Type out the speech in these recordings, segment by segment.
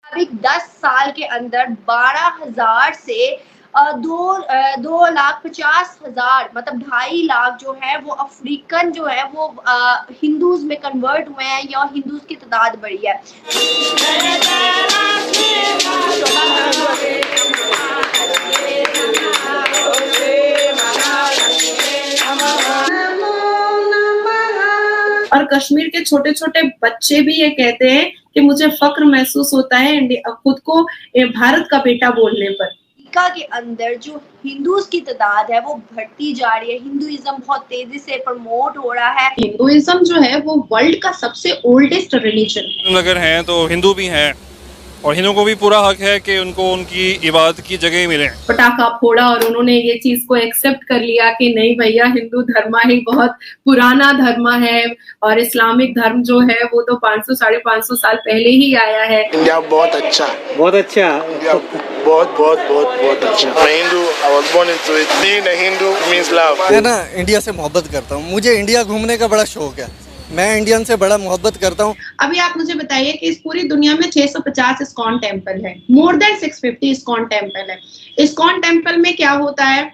अभी 10 साल के अंदर 12,000 से 2,50,000 मतलब 2.5 लाख जो है वो अफ्रीकन जो है वो हिंदूज में कन्वर्ट हुए हैं या हिंदूज की तादाद बढ़ी है। और कश्मीर के छोटे छोटे बच्चे भी ये कहते हैं कि मुझे फक्र महसूस होता है खुद को भारत का बेटा बोलने पर। अमेरिका के अंदर जो हिंदूज की तादाद है वो बढ़ती जा रही है। हिंदुइज्म बहुत तेजी से प्रमोट हो रहा है। हिंदुइज्म जो है वो वर्ल्ड का सबसे ओल्डेस्ट रिलीजन है। अगर हैं तो हिंदू भी हैं और हिंदुओं को भी पूरा हक है कि उनको उनकी इबादत की जगह मिले। पटाखा फोड़ा और उन्होंने ये चीज को एक्सेप्ट कर लिया कि नहीं भैया, हिंदू धर्म ही बहुत पुराना धर्म है और इस्लामिक धर्म जो है वो तो 500-550 साल पहले ही आया है। इंडिया बहुत अच्छा, बहुत अच्छा, इंडिया बहुत बहुत बहुत बहुत अच्छा। मैं Hindu, I was born into it. Being a Hindu means love. मैं ना इंडिया से मोहब्बत करता हूँ, मुझे इंडिया घूमने का बड़ा शौक है, मैं इंडियन से बड़ा मोहब्बत करता हूँ। अभी आप मुझे बताइए कि इस पूरी दुनिया में 650 इस्कॉन टेम्पल है, मोर देन 650 इस्कॉन टेम्पल है। इस्कॉन टेम्पल में क्या होता है,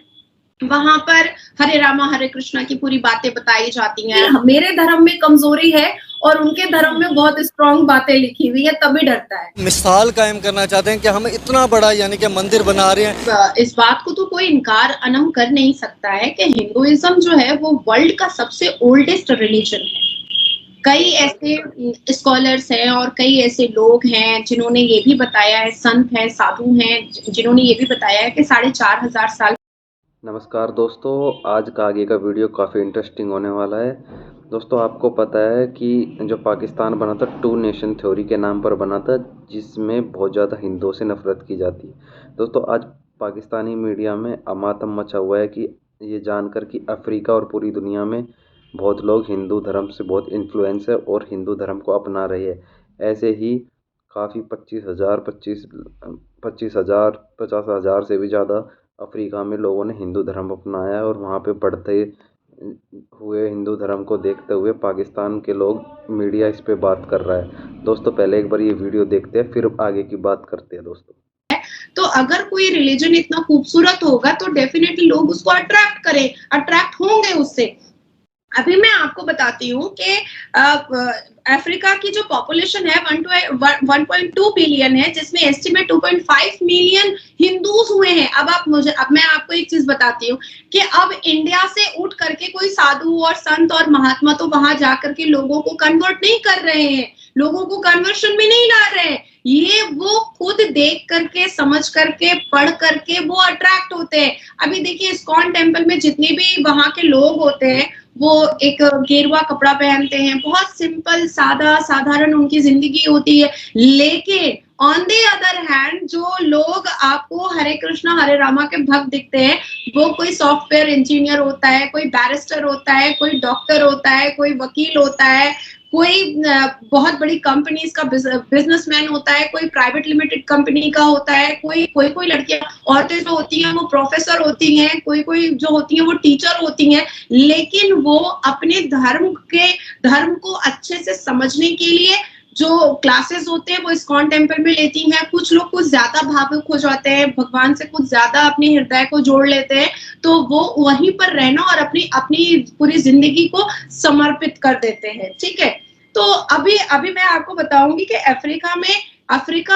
वहां पर हरे रामा हरे कृष्णा की पूरी बातें बताई जाती हैं। मेरे धर्म में कमजोरी है और उनके धर्म में बहुत स्ट्रॉन्ग बातें लिखी हुई है, तभी डरता है। मिसाल कायम करना चाहते हैं कि हम इतना बड़ा यानी कि मंदिर बना रहे हैं। इस बात को तो कोई इनकार अनम कर नहीं सकता है कि हिंदुइज्म जो है वो वर्ल्ड का सबसे ओल्डेस्ट रिलीजन है। कई ऐसे स्कॉलर्स हैं और कई ऐसे लोग हैं जिन्होंने ये भी बताया है, संत हैं, साधु हैं, जिन्होंने ये भी बताया है कि 4,500 साल। नमस्कार दोस्तों, आज का आगे का वीडियो काफ़ी इंटरेस्टिंग होने वाला है। दोस्तों, आपको पता है कि जो पाकिस्तान बना था 2 नेशन थ्योरी के नाम पर बना था, जिसमें बहुत ज़्यादा हिंदुओं से नफरत की जाती है। दोस्तों, आज पाकिस्तानी मीडिया में अमातम मचा हुआ है कि ये जानकर कि अफ्रीका और पूरी दुनिया में बहुत लोग हिंदू धर्म से बहुत इन्फ्लुएंस है और हिंदू धर्म को अपना रहे हैं। ऐसे ही काफ़ी 25,000 50,000 से भी ज़्यादा अफ्रीका में लोगों ने हिंदू धर्म अपनाया है और वहाँ पे बढ़ते हुए हिंदू धर्म को देखते हुए पाकिस्तान के लोग मीडिया इस पे बात कर रहा है। दोस्तों, पहले एक बार ये वीडियो देखते हैं, फिर आगे की बात करते हैं। दोस्तों, तो अगर कोई रिलीजन इतना खूबसूरत होगा तो डेफिनेटली लोग उसको अट्रैक्ट होंगे उससे। अभी मैं आपको बताती हूँ कि अफ्रीका की जो पॉपुलेशन है 1.2 बिलियन है, जिसमें एस्टिमेट 2.5 मिलियन हिंदूज हुए हैं। अब मैं आपको एक चीज बताती हूँ कि अब इंडिया से उठ करके कोई साधु और संत और महात्मा तो वहां जाकर के लोगों को कन्वर्ट नहीं कर रहे हैं, लोगों को कन्वर्शन में नहीं ला रहे हैं। ये वो खुद देख करके, समझ करके, पढ़ करके वो अट्रैक्ट होते हैं। अभी देखिए, इस्कॉन टेम्पल में जितने भी वहां के लोग होते हैं वो एक गेरुआ कपड़ा पहनते हैं, बहुत सिंपल सादा साधारण उनकी जिंदगी होती है। लेकिन ऑन द अदर हैंड जो लोग आपको हरे कृष्णा हरे रामा के भक्त दिखते हैं, वो कोई सॉफ्टवेयर इंजीनियर होता है, कोई बैरिस्टर होता है, कोई डॉक्टर होता है, कोई वकील होता है, कोई बहुत बड़ी कंपनीज का बिजनेसमैन होता है, कोई प्राइवेट लिमिटेड कंपनी का होता है, कोई लड़कियां औरतें जो होती हैं वो प्रोफेसर होती हैं, कोई जो होती हैं वो टीचर होती हैं। लेकिन वो अपने धर्म को अच्छे से समझने के लिए जो क्लासेस होते हैं वो इस्कॉन टेम्पल में लेती हैं। कुछ लोग कुछ ज्यादा भावुक हो जाते हैं, भगवान से कुछ ज्यादा अपने हृदय को जोड़ लेते हैं, तो वो वहीं पर रहना और अपनी पूरी जिंदगी को समर्पित कर देते हैं। ठीक है, तो अभी मैं आपको बताऊंगी कि अफ्रीका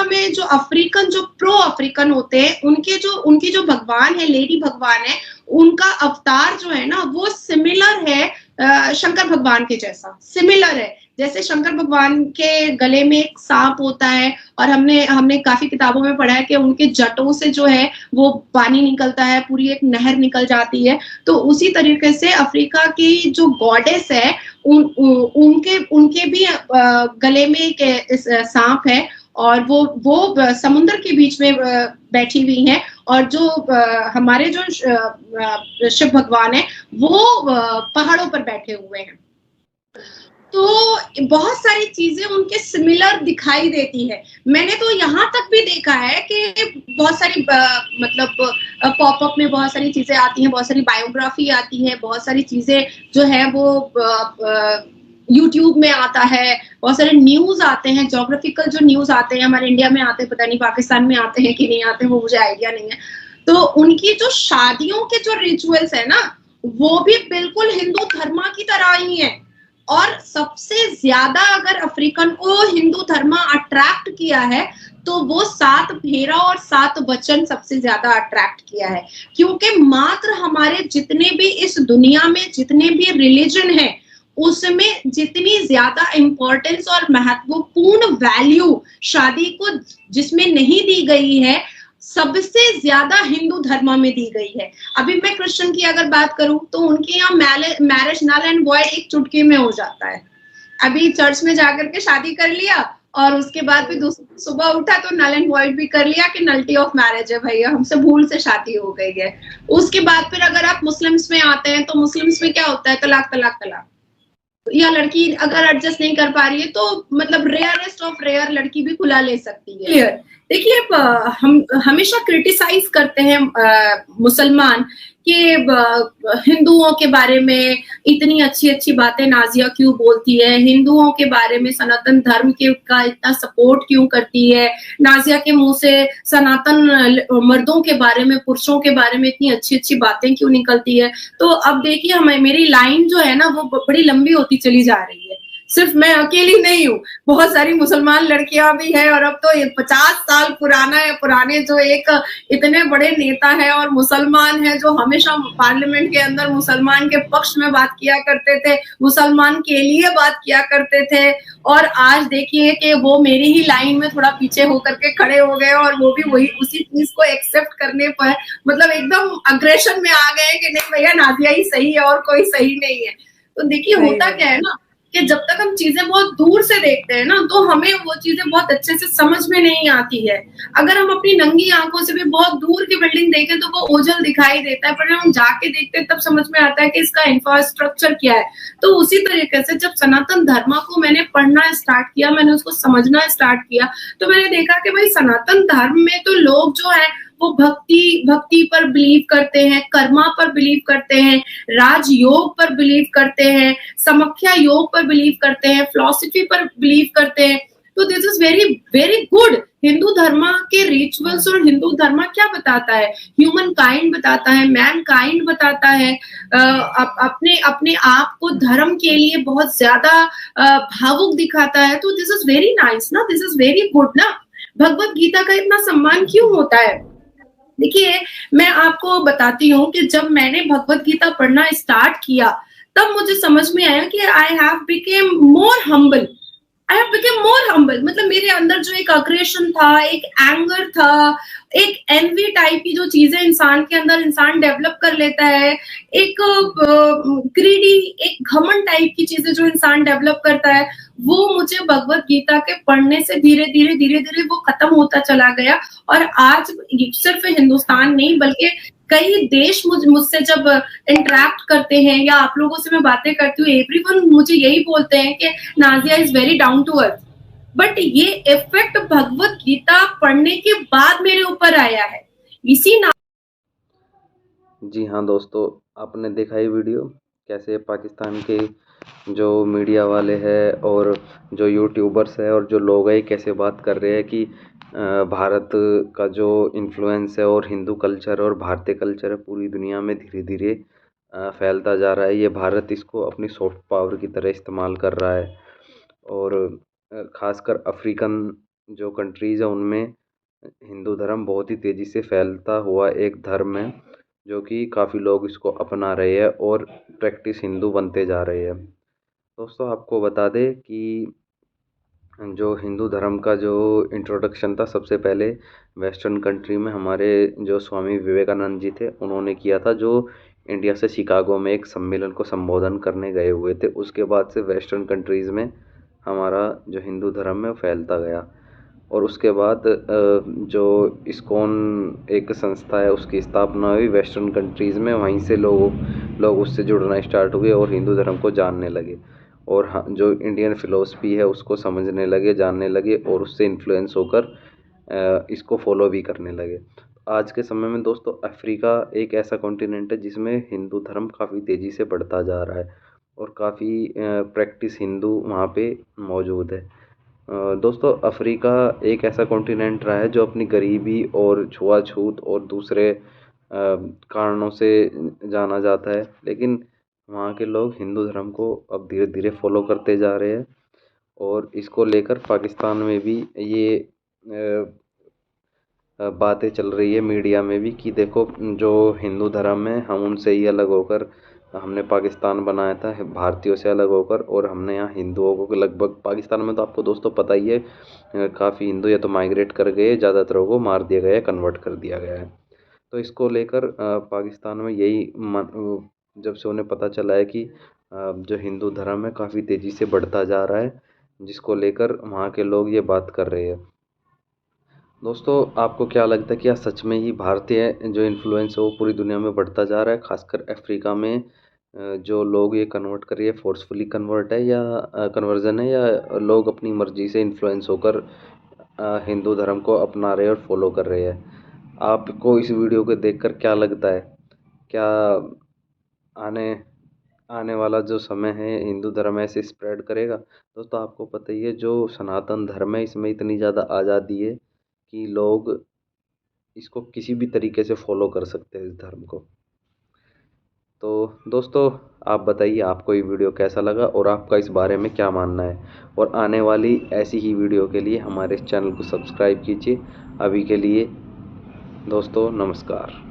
में जो अफ्रीकन जो प्रो अफ्रीकन होते हैं, उनकी जो भगवान है, लेडी भगवान है, उनका अवतार जो है ना वो सिमिलर है शंकर भगवान के जैसा, सिमिलर है। जैसे शंकर भगवान के गले में एक सांप होता है और हमने काफी किताबों में पढ़ा है कि उनके जटों से जो है वो पानी निकलता है, पूरी एक नहर निकल जाती है। तो उसी तरीके से अफ्रीका की जो गॉडेस है उनके भी गले में एक सांप है और वो समुद्र के बीच में बैठी हुई हैं। और जो हमारे जो शिव भगवान है वो पहाड़ों पर बैठे हुए हैं। तो बहुत सारी चीजें उनके सिमिलर दिखाई देती है। मैंने तो यहाँ तक भी देखा है कि बहुत सारी मतलब पॉपअप में बहुत सारी चीजें आती हैं, बहुत सारी बायोग्राफी आती है, बहुत सारी चीजें जो है वो यूट्यूब में आता है, बहुत सारे न्यूज आते हैं, ज्योग्राफिकल जो न्यूज आते हैं हमारे इंडिया में आते हैं, पता नहीं पाकिस्तान में आते हैं कि नहीं आते हैं, वो मुझे आइडिया नहीं है। तो उनकी जो शादियों के जो रिचुअल्स है ना, वो भी बिल्कुल हिंदू धर्म की तरह ही है। और सबसे ज्यादा अगर अफ्रीकन को हिंदू धर्म अट्रैक्ट किया है तो वो 7 फेरा और 7 वचन सबसे ज्यादा अट्रैक्ट किया है, क्योंकि मात्र हमारे जितने भी इस दुनिया में जितने भी रिलीजन है उसमें जितनी ज्यादा इंपॉर्टेंस और महत्वपूर्ण वैल्यू शादी को जिसमें नहीं दी गई है, सबसे ज्यादा हिंदू धर्म में दी गई है। अभी मैं क्रिश्चियन की अगर बात करूं तो उनके यहाँ मैरिज नल एंड वॉइड एक चुटकी में हो जाता है। अभी चर्च में जाकर के शादी कर लिया और उसके बाद भी सुबह उठा तो नल एंड वॉइड भी कर लिया कि नल्टी ऑफ मैरिज है भैया, हमसे भूल से शादी हो गई है। उसके बाद फिर अगर आप मुस्लिम्स में आते हैं तो मुस्लिम्स में क्या होता है, तलाक तलाक तलाक, या लड़की अगर एडजस्ट नहीं कर पा रही है तो मतलब रेयरेस्ट ऑफ रेयर लड़की भी खुला ले सकती है। क्लियर। देखिए, हम हमेशा क्रिटिसाइज करते हैं मुसलमान कि हिंदुओं के बारे में इतनी अच्छी अच्छी बातें नाजिया क्यों बोलती है, हिंदुओं के बारे में सनातन धर्म के का इतना सपोर्ट क्यों करती है, नाजिया के मुंह से सनातन मर्दों के बारे में, पुरुषों के बारे में इतनी अच्छी अच्छी बातें क्यों निकलती है। तो अब देखिए, हमें मेरी लाइन जो है ना वो बड़ी लंबी होती चली जा रही है। सिर्फ मैं अकेली नहीं हूँ, बहुत सारी मुसलमान लड़कियां भी है। और अब तो 50 साल पुराने जो एक इतने बड़े नेता है और मुसलमान है जो हमेशा पार्लियामेंट के अंदर मुसलमान के पक्ष में बात किया करते थे, मुसलमान के लिए बात किया करते थे, और आज देखिए कि वो मेरी ही लाइन में थोड़ा पीछे होकर के खड़े हो गए और वो भी वही उसी चीज को एक्सेप्ट करने पर मतलब एकदम अग्रेशन में आ गए कि नहीं भैया नाजिया ही सही है और कोई सही नहीं है। तो देखिए होता क्या है ना कि जब तक हम चीजें बहुत दूर से देखते हैं ना तो हमें वो चीजें बहुत अच्छे से समझ में नहीं आती है। अगर हम अपनी नंगी आंखों से भी बहुत दूर की बिल्डिंग देखें तो वो ओझल दिखाई देता है, पर जब हम जाके देखते हैं तब समझ में आता है कि इसका इंफ्रास्ट्रक्चर क्या है। तो उसी तरीके से जब सनातन धर्म को मैंने पढ़ना स्टार्ट किया, मैंने उसको समझना स्टार्ट किया, तो मैंने देखा कि भाई सनातन धर्म में तो लोग जो है वो भक्ति पर बिलीव करते हैं, कर्मा पर बिलीव करते हैं, राजयोग पर बिलीव करते हैं, समख्या योग पर बिलीव करते हैं, फिलॉसफी पर बिलीव करते हैं। तो this is very very good. Hindu धर्म के रिचुअल्स और हिंदू धर्म क्या बताता है, ह्यूमन काइंड बताता है, मैन काइंड बताता है, अपने आप को धर्म के लिए बहुत ज्यादा भावुक दिखाता है। तो दिस इज वेरी नाइस ना, दिस इज वेरी गुड ना। भगवत गीता का इतना सम्मान क्यों होता है? देखिए, मैं आपको बताती हूँ कि जब मैंने भगवत गीता पढ़ना स्टार्ट किया तब मुझे समझ में आया कि I have became more humble. मतलब मेरे अंदर जो एक अग्रेशन था, एक एंगर था, एक एनवी टाइप की जो चीजें इंसान के अंदर इंसान डेवलप कर लेता है, एक ग्रीडी, एक घमंड टाइप की चीजें जो इंसान डेवलप करता है, वो मुझे भगवत गीता के पढ़ने से धीरे धीरे वो खत्म होता चला गया। और आज सिर्फ हिंदुस्तान नहीं बल्कि कई देश मुझसे जब इंटरेक्ट करते हैं या आप लोगों से मैं बातें करती हूँ, एवरीवन मुझे यही बोलते हैं कि Nazia is very down to earth. But ये इफेक्ट भगवत गीता पढ़ने के बाद मेरे ऊपर आया है। इसी जी हाँ दोस्तों, आपने देखा ये वीडियो कैसे पाकिस्तान के जो मीडिया वाले हैं और जो यूट्यूबर्स है और जो लोग हैं कैसे बात कर रहे हैं कि भारत का जो इन्फ्लुएंस है और हिंदू कल्चर और भारतीय कल्चर है पूरी दुनिया में धीरे धीरे फैलता जा रहा है। ये भारत इसको अपनी सॉफ्ट पावर की तरह इस्तेमाल कर रहा है और ख़ासकर अफ्रीकन जो कंट्रीज़ है उनमें हिंदू धर्म बहुत ही तेज़ी से फैलता हुआ एक धर्म है जो कि काफ़ी लोग इसको अपना रहे हैं और प्रैक्टिस हिंदू बनते जा रहे हैं। दोस्तों आपको बता दें कि जो हिंदू धर्म का जो इंट्रोडक्शन था सबसे पहले वेस्टर्न कंट्री में हमारे जो स्वामी विवेकानंद जी थे उन्होंने किया था, जो इंडिया से शिकागो में एक सम्मेलन को संबोधन करने गए हुए थे। उसके बाद से वेस्टर्न कंट्रीज़ में हमारा जो हिंदू धर्म है वो फैलता गया और उसके बाद जो इस्कॉन एक संस्था है उसकी स्थापना हुई वेस्टर्न कंट्रीज़ में। वहीं से लोग उससे जुड़ना स्टार्ट हुए और हिंदू धर्म को जानने लगे और जो इंडियन फ़िलॉसफी है उसको समझने लगे, जानने लगे और उससे इन्फ्लुएंस होकर इसको फॉलो भी करने लगे। आज के समय में दोस्तों अफ्रीका एक ऐसा कॉन्टिनेंट है जिसमें हिंदू धर्म काफ़ी तेज़ी से बढ़ता जा रहा है और काफ़ी प्रैक्टिस हिंदू वहाँ पे मौजूद है। दोस्तों, अफ्रीका एक ऐसा कॉन्टिनेंट रहा है जो अपनी गरीबी और छुआछूत और दूसरे कारणों से जाना जाता है, लेकिन वहाँ के लोग हिंदू धर्म को अब धीरे धीरे फॉलो करते जा रहे हैं। और इसको लेकर पाकिस्तान में भी ये बातें चल रही है मीडिया में भी कि देखो, जो हिंदू धर्म है हम उनसे ही अलग होकर हमने पाकिस्तान बनाया था, भारतीयों से अलग होकर, और हमने यहाँ हिंदुओं को लगभग, पाकिस्तान में तो आपको दोस्तों पता ही है, काफ़ी हिंदू या तो माइग्रेट कर गए, ज़्यादातर को मार दिया गया है, कन्वर्ट कर दिया गया है। तो इसको लेकर पाकिस्तान में यही जब से उन्हें पता चला है कि जो हिंदू धर्म है काफ़ी तेज़ी से बढ़ता जा रहा है, जिसको लेकर वहाँ के लोग ये बात कर रहे हैं। दोस्तों, आपको क्या लगता है, क्या सच में ही भारतीय जो इन्फ्लुएंस है वो पूरी दुनिया में बढ़ता जा रहा है, खासकर अफ्रीका में जो लोग ये कन्वर्ट कर रहे हैं, फोर्सफुली कन्वर्ट है या कन्वर्जन है, या लोग अपनी मर्जी से इन्फ्लुएंस होकर हिंदू धर्म को अपना रहे और फॉलो कर रहे हैं? आपको इस वीडियो को देखकर क्या लगता है? क्या आने आने वाला जो समय है हिंदू धर्म ऐसे स्प्रेड करेगा? दोस्तों, आपको पता ही है, जो सनातन धर्म है इसमें इतनी ज़्यादा आज़ादी है कि लोग इसको किसी भी तरीके से फॉलो कर सकते हैं इस धर्म को। तो दोस्तों, आप बताइए आपको ये वीडियो कैसा लगा और आपका इस बारे में क्या मानना है, और आने वाली ऐसी ही वीडियो के लिए हमारे इस चैनल को सब्सक्राइब कीजिए। अभी के लिए दोस्तों, नमस्कार।